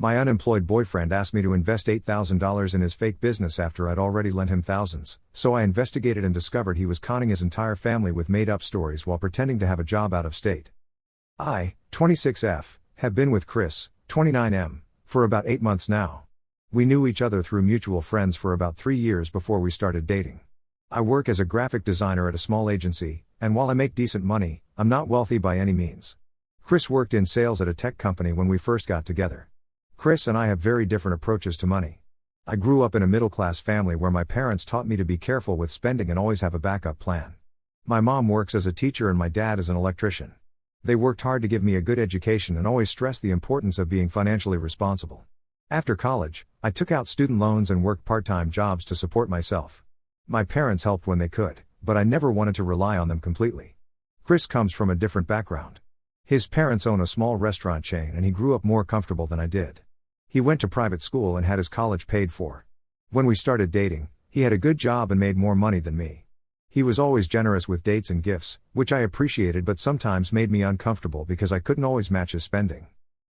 My unemployed boyfriend asked me to invest $8,000 in his fake business after I'd already lent him thousands, so I investigated and discovered he was conning his entire family with made-up stories while pretending to have a job out of state. I, 26F, have been with Chris, 29M, for about 8 months now. We knew each other through mutual friends for about 3 years before we started dating. I work as a graphic designer at a small agency, and while I make decent money, I'm not wealthy by any means. Chris worked in sales at a tech company when we first got together. Chris and I have very different approaches to money. I grew up in a middle-class family where my parents taught me to be careful with spending and always have a backup plan. My mom works as a teacher and my dad as an electrician. They worked hard to give me a good education and always stressed the importance of being financially responsible. After college, I took out student loans and worked part-time jobs to support myself. My parents helped when they could, but I never wanted to rely on them completely. Chris comes from a different background. His parents own a small restaurant chain and he grew up more comfortable than I did. He went to private school and had his college paid for. When we started dating, he had a good job and made more money than me. He was always generous with dates and gifts, which I appreciated but sometimes made me uncomfortable because I couldn't always match his spending.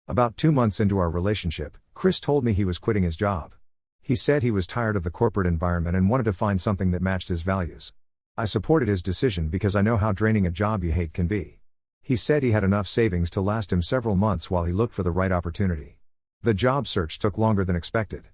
About 2 months into our relationship, Chris told me he was quitting his job. He said he was tired of the corporate environment and wanted to find something that matched his values. I supported his decision because I know how draining a job you hate can be. He said he had enough savings to last him several months while he looked for the right opportunity. The job search took longer than expected.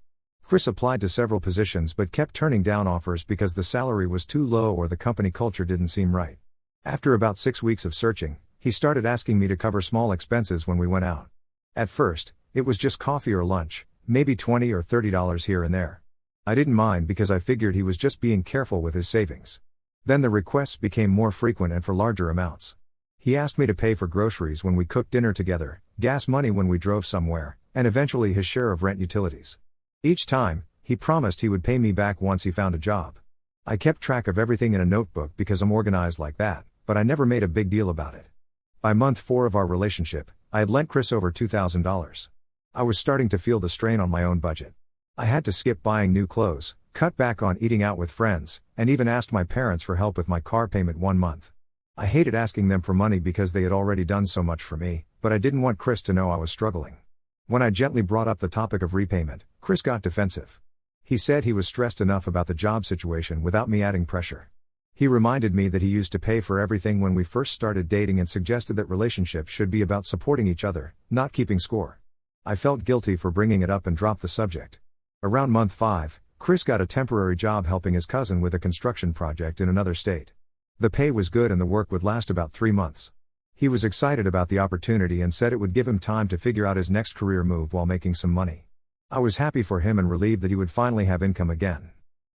Chris applied to several positions but kept turning down offers because the salary was too low or the company culture didn't seem right. After about 6 weeks of searching, he started asking me to cover small expenses when we went out. At first, it was just coffee or lunch, maybe $20 or $30 here and there. I didn't mind because I figured he was just being careful with his savings. Then the requests became more frequent and for larger amounts. He asked me to pay for groceries when we cooked dinner together, gas money when we drove somewhere, and eventually his share of rent utilities. Each time, he promised he would pay me back once he found a job. I kept track of everything in a notebook because I'm organized like that, but I never made a big deal about it. By month 4 of our relationship, I had lent Chris over $2,000. I was starting to feel the strain on my own budget. I had to skip buying new clothes, cut back on eating out with friends, and even asked my parents for help with my car payment 1 month. I hated asking them for money because they had already done so much for me, but I didn't want Chris to know I was struggling. When I gently brought up the topic of repayment, Chris got defensive. He said he was stressed enough about the job situation without me adding pressure. He reminded me that he used to pay for everything when we first started dating and suggested that relationships should be about supporting each other, not keeping score. I felt guilty for bringing it up and dropped the subject. Around month 5, Chris got a temporary job helping his cousin with a construction project in another state. The pay was good and the work would last about 3 months. He was excited about the opportunity and said it would give him time to figure out his next career move while making some money. I was happy for him and relieved that he would finally have income again.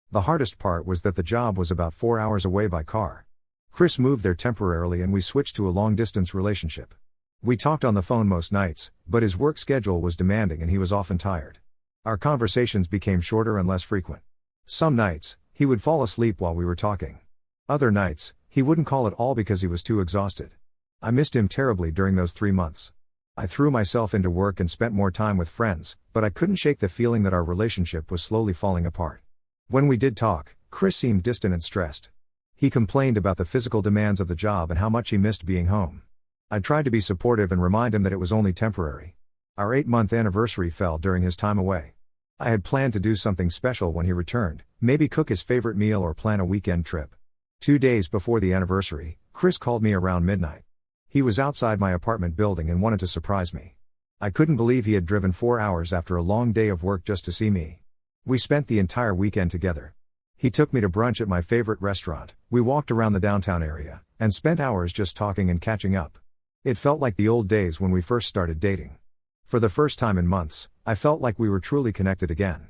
The hardest part was that the job was about 4 hours away by car. Chris moved there temporarily and we switched to a long-distance relationship. We talked on the phone most nights, but his work schedule was demanding and he was often tired. Our conversations became shorter and less frequent. Some nights, he would fall asleep while we were talking. Other nights, he wouldn't call at all because he was too exhausted. I missed him terribly during those 3 months. I threw myself into work and spent more time with friends, but I couldn't shake the feeling that our relationship was slowly falling apart. When we did talk, Chris seemed distant and stressed. He complained about the physical demands of the job and how much he missed being home. I tried to be supportive and remind him that it was only temporary. Our 8-month anniversary fell during his time away. I had planned to do something special when he returned, maybe cook his favorite meal or plan a weekend trip. 2 days before the anniversary, Chris called me around midnight. He was outside my apartment building and wanted to surprise me. I couldn't believe he had driven 4 hours after a long day of work just to see me. We spent the entire weekend together. He took me to brunch at my favorite restaurant, we walked around the downtown area, and spent hours just talking and catching up. It felt like the old days when we first started dating. For the first time in months, I felt like we were truly connected again.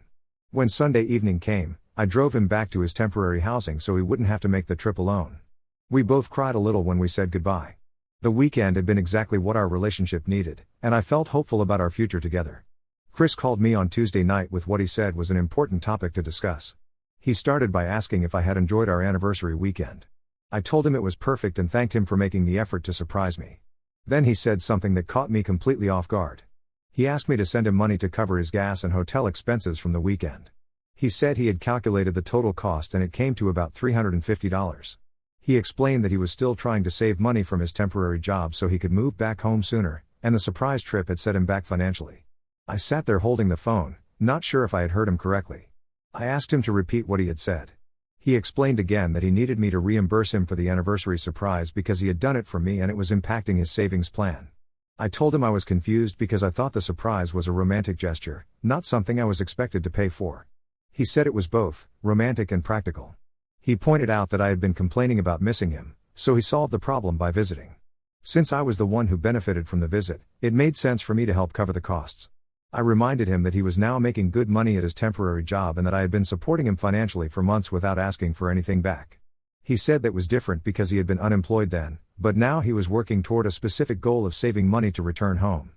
When Sunday evening came, I drove him back to his temporary housing so he wouldn't have to make the trip alone. We both cried a little when we said goodbye. The weekend had been exactly what our relationship needed, and I felt hopeful about our future together. Chris called me on Tuesday night with what he said was an important topic to discuss. He started by asking if I had enjoyed our anniversary weekend. I told him it was perfect and thanked him for making the effort to surprise me. Then he said something that caught me completely off guard. He asked me to send him money to cover his gas and hotel expenses from the weekend. He said he had calculated the total cost and it came to about $350. He explained that he was still trying to save money from his temporary job so he could move back home sooner, and the surprise trip had set him back financially. I sat there holding the phone, not sure if I had heard him correctly. I asked him to repeat what he had said. He explained again that he needed me to reimburse him for the anniversary surprise because he had done it for me and it was impacting his savings plan. I told him I was confused because I thought the surprise was a romantic gesture, not something I was expected to pay for. He said it was both, romantic and practical. He pointed out that I had been complaining about missing him, so he solved the problem by visiting. Since I was the one who benefited from the visit, it made sense for me to help cover the costs. I reminded him that he was now making good money at his temporary job and that I had been supporting him financially for months without asking for anything back. He said that was different because he had been unemployed then, but now he was working toward a specific goal of saving money to return home.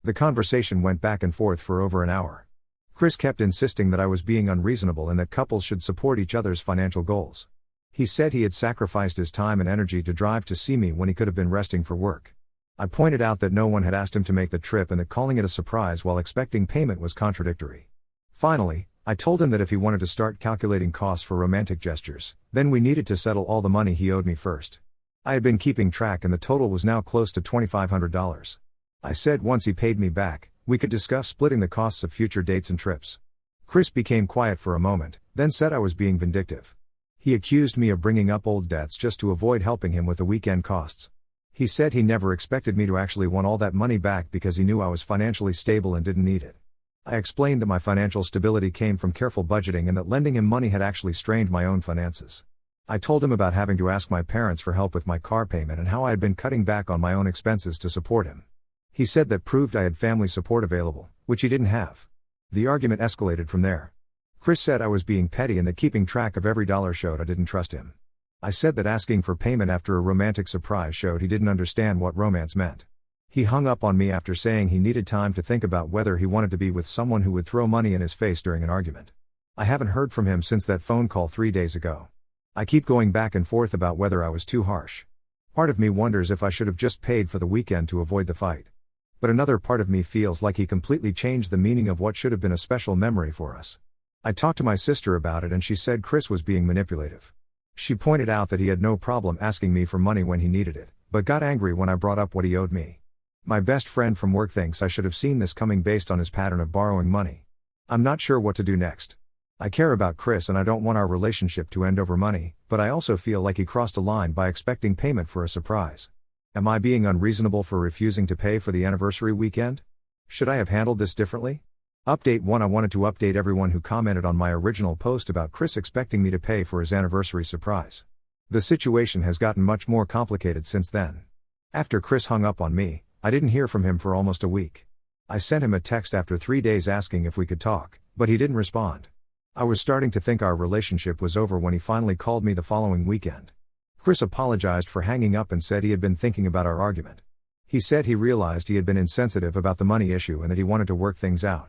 The conversation went back and forth for over an hour. Chris kept insisting that I was being unreasonable and that couples should support each other's financial goals. He said he had sacrificed his time and energy to drive to see me when he could have been resting for work. I pointed out that no one had asked him to make the trip and that calling it a surprise while expecting payment was contradictory. Finally, I told him that if he wanted to start calculating costs for romantic gestures, then we needed to settle all the money he owed me first. I had been keeping track and the total was now close to $2,500. I said once he paid me back, we could discuss splitting the costs of future dates and trips. Chris became quiet for a moment, then said I was being vindictive. He accused me of bringing up old debts just to avoid helping him with the weekend costs. He said he never expected me to actually want all that money back because he knew I was financially stable and didn't need it. I explained that my financial stability came from careful budgeting and that lending him money had actually strained my own finances. I told him about having to ask my parents for help with my car payment and how I had been cutting back on my own expenses to support him. He said that proved I had family support available, which he didn't have. The argument escalated from there. Chris said I was being petty and that keeping track of every dollar showed I didn't trust him. I said that asking for payment after a romantic surprise showed he didn't understand what romance meant. He hung up on me after saying he needed time to think about whether he wanted to be with someone who would throw money in his face during an argument. I haven't heard from him since that phone call 3 days ago. I keep going back and forth about whether I was too harsh. Part of me wonders if I should have just paid for the weekend to avoid the fight. But another part of me feels like he completely changed the meaning of what should have been a special memory for us. I talked to my sister about it and she said Chris was being manipulative. She pointed out that he had no problem asking me for money when he needed it, but got angry when I brought up what he owed me. My best friend from work thinks I should have seen this coming based on his pattern of borrowing money. I'm not sure what to do next. I care about Chris and I don't want our relationship to end over money, but I also feel like he crossed a line by expecting payment for a surprise. Am I being unreasonable for refusing to pay for the anniversary weekend? Should I have handled this differently? Update 1. I wanted to update everyone who commented on my original post about Chris expecting me to pay for his anniversary surprise. The situation has gotten much more complicated since then. After Chris hung up on me, I didn't hear from him for almost a week. I sent him a text after 3 days asking if we could talk, but he didn't respond. I was starting to think our relationship was over when he finally called me the following weekend. Chris apologized for hanging up and said he had been thinking about our argument. He said he realized he had been insensitive about the money issue and that he wanted to work things out.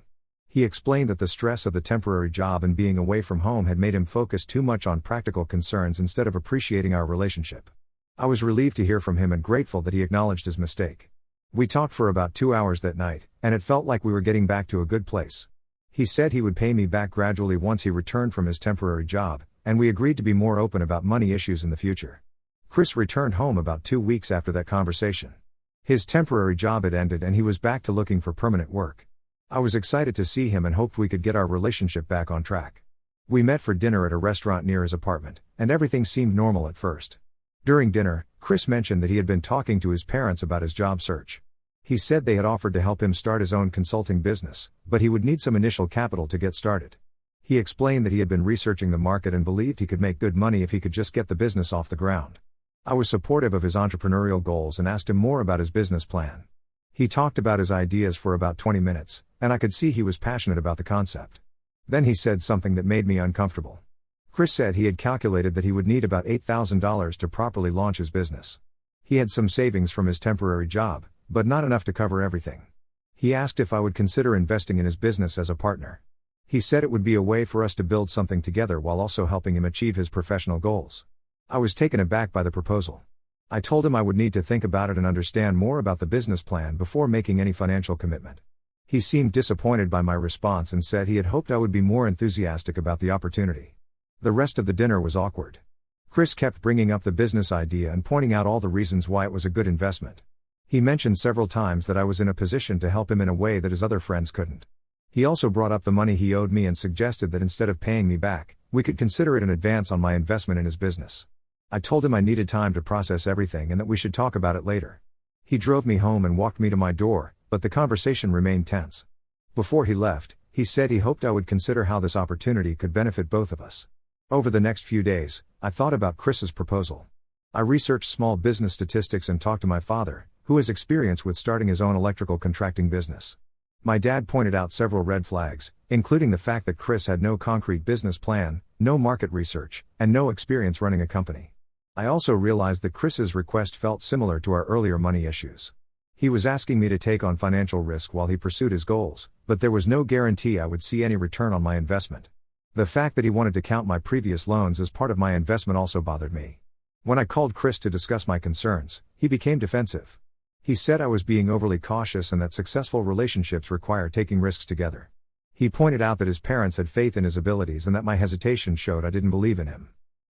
He explained that the stress of the temporary job and being away from home had made him focus too much on practical concerns instead of appreciating our relationship. I was relieved to hear from him and grateful that he acknowledged his mistake. We talked for about 2 hours that night, and it felt like we were getting back to a good place. He said he would pay me back gradually once he returned from his temporary job, and we agreed to be more open about money issues in the future. Chris returned home about 2 weeks after that conversation. His temporary job had ended and he was back to looking for permanent work. I was excited to see him and hoped we could get our relationship back on track. We met for dinner at a restaurant near his apartment, and everything seemed normal at first. During dinner, Chris mentioned that he had been talking to his parents about his job search. He said they had offered to help him start his own consulting business, but he would need some initial capital to get started. He explained that he had been researching the market and believed he could make good money if he could just get the business off the ground. I was supportive of his entrepreneurial goals and asked him more about his business plan. He talked about his ideas for about 20 minutes, and I could see he was passionate about the concept. Then he said something that made me uncomfortable. Chris said he had calculated that he would need about $8,000 to properly launch his business. He had some savings from his temporary job, but not enough to cover everything. He asked if I would consider investing in his business as a partner. He said it would be a way for us to build something together while also helping him achieve his professional goals. I was taken aback by the proposal. I told him I would need to think about it and understand more about the business plan before making any financial commitment. He seemed disappointed by my response and said he had hoped I would be more enthusiastic about the opportunity. The rest of the dinner was awkward. Chris kept bringing up the business idea and pointing out all the reasons why it was a good investment. He mentioned several times that I was in a position to help him in a way that his other friends couldn't. He also brought up the money he owed me and suggested that instead of paying me back, we could consider it an advance on my investment in his business. I told him I needed time to process everything and that we should talk about it later. He drove me home and walked me to my door, but the conversation remained tense. Before he left, he said he hoped I would consider how this opportunity could benefit both of us. Over the next few days, I thought about Chris's proposal. I researched small business statistics and talked to my father, who has experience with starting his own electrical contracting business. My dad pointed out several red flags, including the fact that Chris had no concrete business plan, no market research, and no experience running a company. I also realized that Chris's request felt similar to our earlier money issues. He was asking me to take on financial risk while he pursued his goals, but there was no guarantee I would see any return on my investment. The fact that he wanted to count my previous loans as part of my investment also bothered me. When I called Chris to discuss my concerns, he became defensive. He said I was being overly cautious and that successful relationships require taking risks together. He pointed out that his parents had faith in his abilities and that my hesitation showed I didn't believe in him.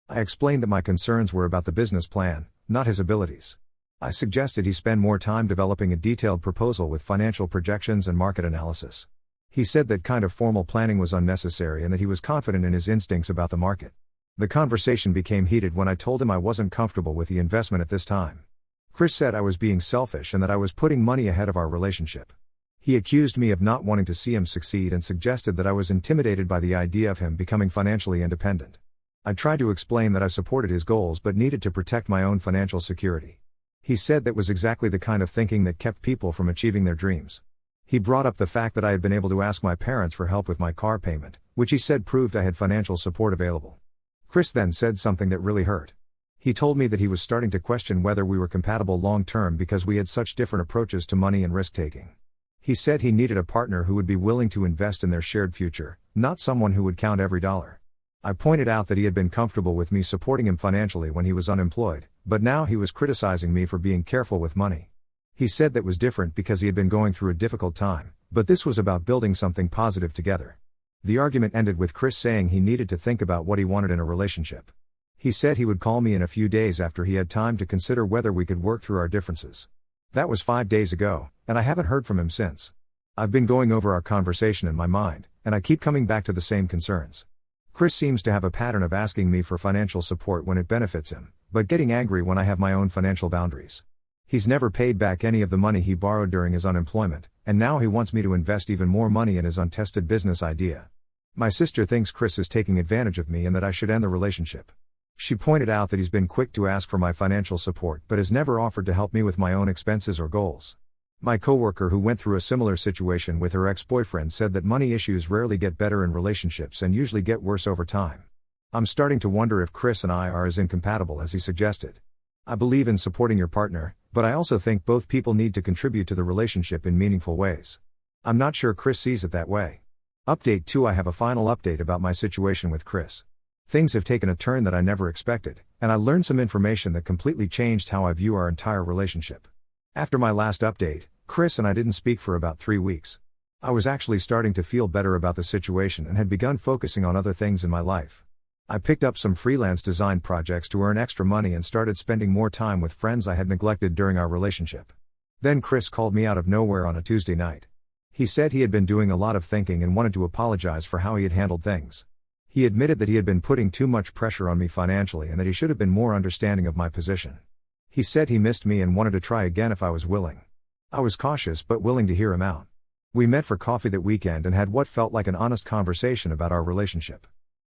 I explained that my concerns were about the business plan, not his abilities. I suggested he spend more time developing a detailed proposal with financial projections and market analysis. He said that kind of formal planning was unnecessary and that he was confident in his instincts about the market. The conversation became heated when I told him I wasn't comfortable with the investment at this time. Chris said I was being selfish and that I was putting money ahead of our relationship. He accused me of not wanting to see him succeed and suggested that I was intimidated by the idea of him becoming financially independent. I tried to explain that I supported his goals but needed to protect my own financial security. He said that was exactly the kind of thinking that kept people from achieving their dreams. He brought up the fact that I had been able to ask my parents for help with my car payment, which he said proved I had financial support available. Chris then said something that really hurt. He told me that he was starting to question whether we were compatible long-term because we had such different approaches to money and risk-taking. He said he needed a partner who would be willing to invest in their shared future, not someone who would count every dollar. I pointed out that he had been comfortable with me supporting him financially when he was unemployed, but now he was criticizing me for being careful with money. He said that was different because he had been going through a difficult time, but this was about building something positive together. The argument ended with Chris saying he needed to think about what he wanted in a relationship. He said he would call me in a few days after he had time to consider whether we could work through our differences. That was 5 days ago, and I haven't heard from him since. I've been going over our conversation in my mind, and I keep coming back to the same concerns. Chris seems to have a pattern of asking me for financial support when it benefits him, but getting angry when I have my own financial boundaries. He's never paid back any of the money he borrowed during his unemployment, and now he wants me to invest even more money in his untested business idea. My sister thinks Chris is taking advantage of me and that I should end the relationship. She pointed out that he's been quick to ask for my financial support but has never offered to help me with my own expenses or goals. My coworker who went through a similar situation with her ex-boyfriend said that money issues rarely get better in relationships and usually get worse over time. I'm starting to wonder if Chris and I are as incompatible as he suggested. I believe in supporting your partner, but I also think both people need to contribute to the relationship in meaningful ways. I'm not sure Chris sees it that way. Update 2: I have a final update about my situation with Chris. Things have taken a turn that I never expected, and I learned some information that completely changed how I view our entire relationship. After my last update, Chris and I didn't speak for about 3 weeks. I was actually starting to feel better about the situation and had begun focusing on other things in my life. I picked up some freelance design projects to earn extra money and started spending more time with friends I had neglected during our relationship. Then Chris called me out of nowhere on a Tuesday night. He said he had been doing a lot of thinking and wanted to apologize for how he had handled things. He admitted that he had been putting too much pressure on me financially and that he should have been more understanding of my position. He said he missed me and wanted to try again if I was willing. I was cautious but willing to hear him out. We met for coffee that weekend and had what felt like an honest conversation about our relationship.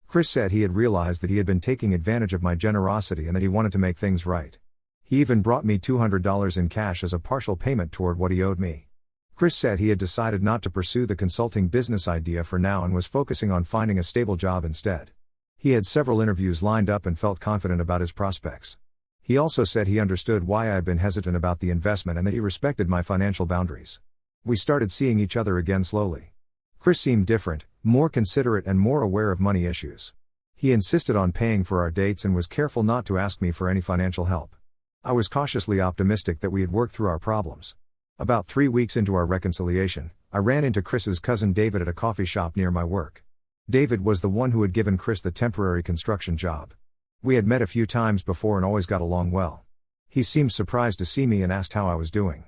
Chris said he had realized that he had been taking advantage of my generosity and that he wanted to make things right. He even brought me $200 in cash as a partial payment toward what he owed me. Chris said he had decided not to pursue the consulting business idea for now and was focusing on finding a stable job instead. He had several interviews lined up and felt confident about his prospects. He also said he understood why I had been hesitant about the investment and that he respected my financial boundaries. We started seeing each other again slowly. Chris seemed different, more considerate and more aware of money issues. He insisted on paying for our dates and was careful not to ask me for any financial help. I was cautiously optimistic that we had worked through our problems. About 3 weeks into our reconciliation, I ran into Chris's cousin David at a coffee shop near my work. David was the one who had given Chris the temporary construction job. We had met a few times before and always got along well. He seemed surprised to see me and asked how I was doing.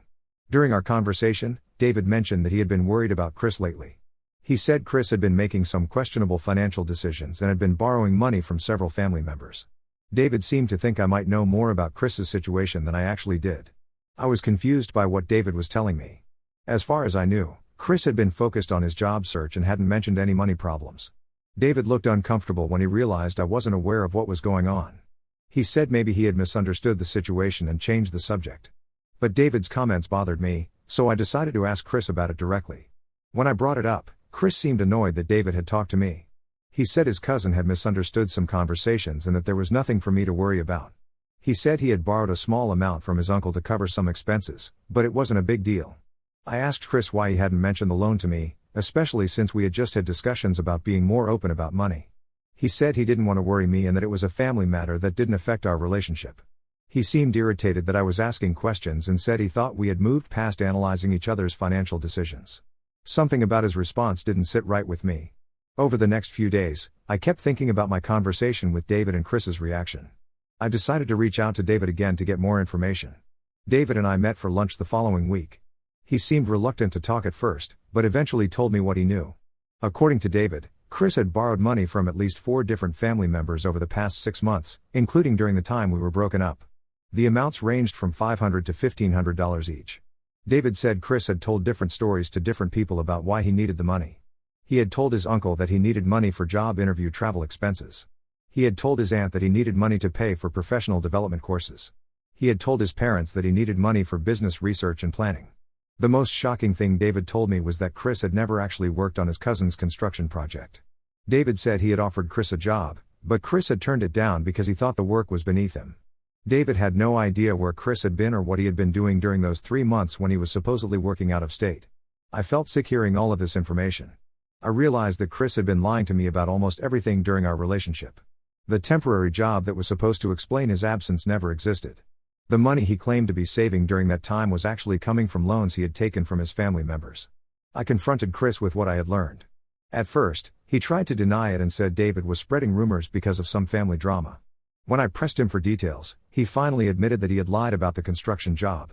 During our conversation, David mentioned that he had been worried about Chris lately. He said Chris had been making some questionable financial decisions and had been borrowing money from several family members. David seemed to think I might know more about Chris's situation than I actually did. I was confused by what David was telling me. As far as I knew, Chris had been focused on his job search and hadn't mentioned any money problems. David looked uncomfortable when he realized I wasn't aware of what was going on. He said maybe he had misunderstood the situation and changed the subject. But David's comments bothered me, so I decided to ask Chris about it directly. When I brought it up, Chris seemed annoyed that David had talked to me. He said his cousin had misunderstood some conversations and that there was nothing for me to worry about. He said he had borrowed a small amount from his uncle to cover some expenses, but it wasn't a big deal. I asked Chris why he hadn't mentioned the loan to me, especially since we had just had discussions about being more open about money. He said he didn't want to worry me and that it was a family matter that didn't affect our relationship. He seemed irritated that I was asking questions and said he thought we had moved past analyzing each other's financial decisions. Something about his response didn't sit right with me. Over the next few days, I kept thinking about my conversation with David and Chris's reaction. I decided to reach out to David again to get more information. David and I met for lunch the following week. He seemed reluctant to talk at first, but eventually told me what he knew. According to David, Chris had borrowed money from at least 4 different family members over the past 6 months, including during the time we were broken up. The amounts ranged from $500 to $1,500 each. David said Chris had told different stories to different people about why he needed the money. He had told his uncle that he needed money for job interview travel expenses. He had told his aunt that he needed money to pay for professional development courses. He had told his parents that he needed money for business research and planning. The most shocking thing David told me was that Chris had never actually worked on his cousin's construction project. David said he had offered Chris a job, but Chris had turned it down because he thought the work was beneath him. David had no idea where Chris had been or what he had been doing during those 3 months when he was supposedly working out of state. I felt sick hearing all of this information. I realized that Chris had been lying to me about almost everything during our relationship. The temporary job that was supposed to explain his absence never existed. The money he claimed to be saving during that time was actually coming from loans he had taken from his family members. I confronted Chris with what I had learned. At first, he tried to deny it and said David was spreading rumors because of some family drama. When I pressed him for details, he finally admitted that he had lied about the construction job.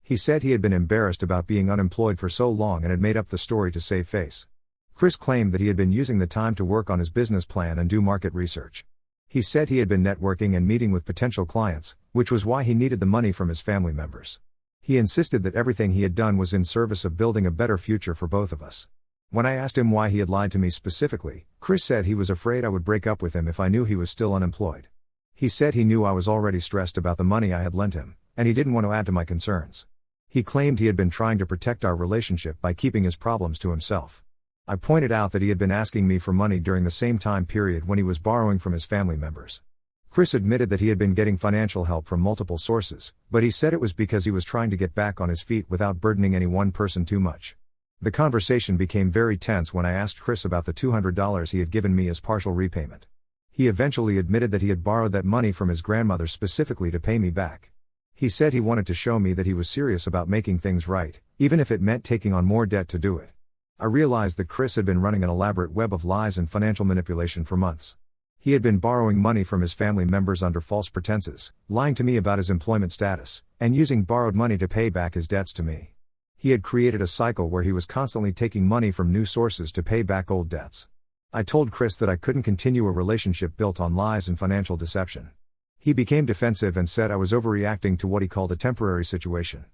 He said he had been embarrassed about being unemployed for so long and had made up the story to save face. Chris claimed that he had been using the time to work on his business plan and do market research. He said he had been networking and meeting with potential clients, which was why he needed the money from his family members. He insisted that everything he had done was in service of building a better future for both of us. When I asked him why he had lied to me specifically, Chris said he was afraid I would break up with him if I knew he was still unemployed. He said he knew I was already stressed about the money I had lent him, and he didn't want to add to my concerns. He claimed he had been trying to protect our relationship by keeping his problems to himself. I pointed out that he had been asking me for money during the same time period when he was borrowing from his family members. Chris admitted that he had been getting financial help from multiple sources, but he said it was because he was trying to get back on his feet without burdening any one person too much. The conversation became very tense when I asked Chris about the $200 he had given me as partial repayment. He eventually admitted that he had borrowed that money from his grandmother specifically to pay me back. He said he wanted to show me that he was serious about making things right, even if it meant taking on more debt to do it. I realized that Chris had been running an elaborate web of lies and financial manipulation for months. He had been borrowing money from his family members under false pretenses, lying to me about his employment status, and using borrowed money to pay back his debts to me. He had created a cycle where he was constantly taking money from new sources to pay back old debts. I told Chris that I couldn't continue a relationship built on lies and financial deception. He became defensive and said I was overreacting to what he called a temporary situation.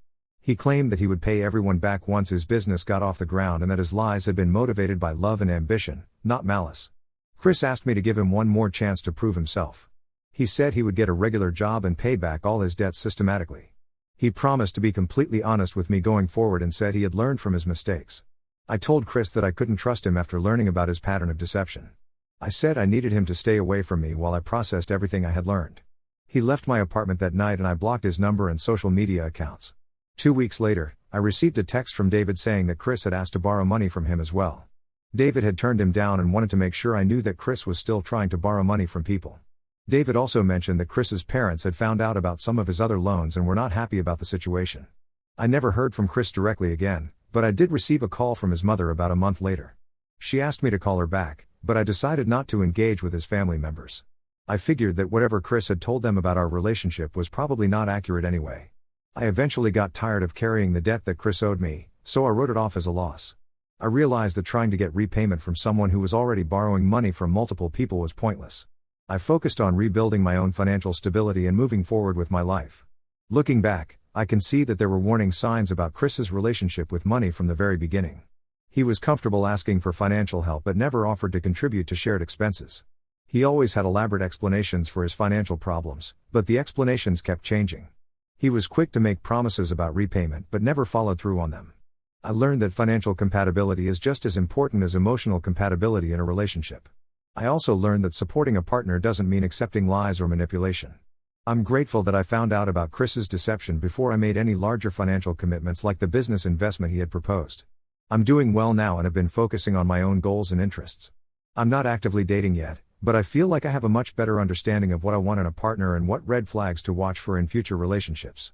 He claimed that he would pay everyone back once his business got off the ground and that his lies had been motivated by love and ambition, not malice. Chris asked me to give him one more chance to prove himself. He said he would get a regular job and pay back all his debts systematically. He promised to be completely honest with me going forward and said he had learned from his mistakes. I told Chris that I couldn't trust him after learning about his pattern of deception. I said I needed him to stay away from me while I processed everything I had learned. He left my apartment that night and I blocked his number and social media accounts. 2 weeks later, I received a text from David saying that Chris had asked to borrow money from him as well. David had turned him down and wanted to make sure I knew that Chris was still trying to borrow money from people. David also mentioned that Chris's parents had found out about some of his other loans and were not happy about the situation. I never heard from Chris directly again, but I did receive a call from his mother about a month later. She asked me to call her back, but I decided not to engage with his family members. I figured that whatever Chris had told them about our relationship was probably not accurate anyway. I eventually got tired of carrying the debt that Chris owed me, so I wrote it off as a loss. I realized that trying to get repayment from someone who was already borrowing money from multiple people was pointless. I focused on rebuilding my own financial stability and moving forward with my life. Looking back, I can see that there were warning signs about Chris's relationship with money from the very beginning. He was comfortable asking for financial help but never offered to contribute to shared expenses. He always had elaborate explanations for his financial problems, but the explanations kept changing. He was quick to make promises about repayment but never followed through on them. I learned that financial compatibility is just as important as emotional compatibility in a relationship. I also learned that supporting a partner doesn't mean accepting lies or manipulation. I'm grateful that I found out about Chris's deception before I made any larger financial commitments like the business investment he had proposed. I'm doing well now and have been focusing on my own goals and interests. I'm not actively dating yet, but I feel like I have a much better understanding of what I want in a partner and what red flags to watch for in future relationships.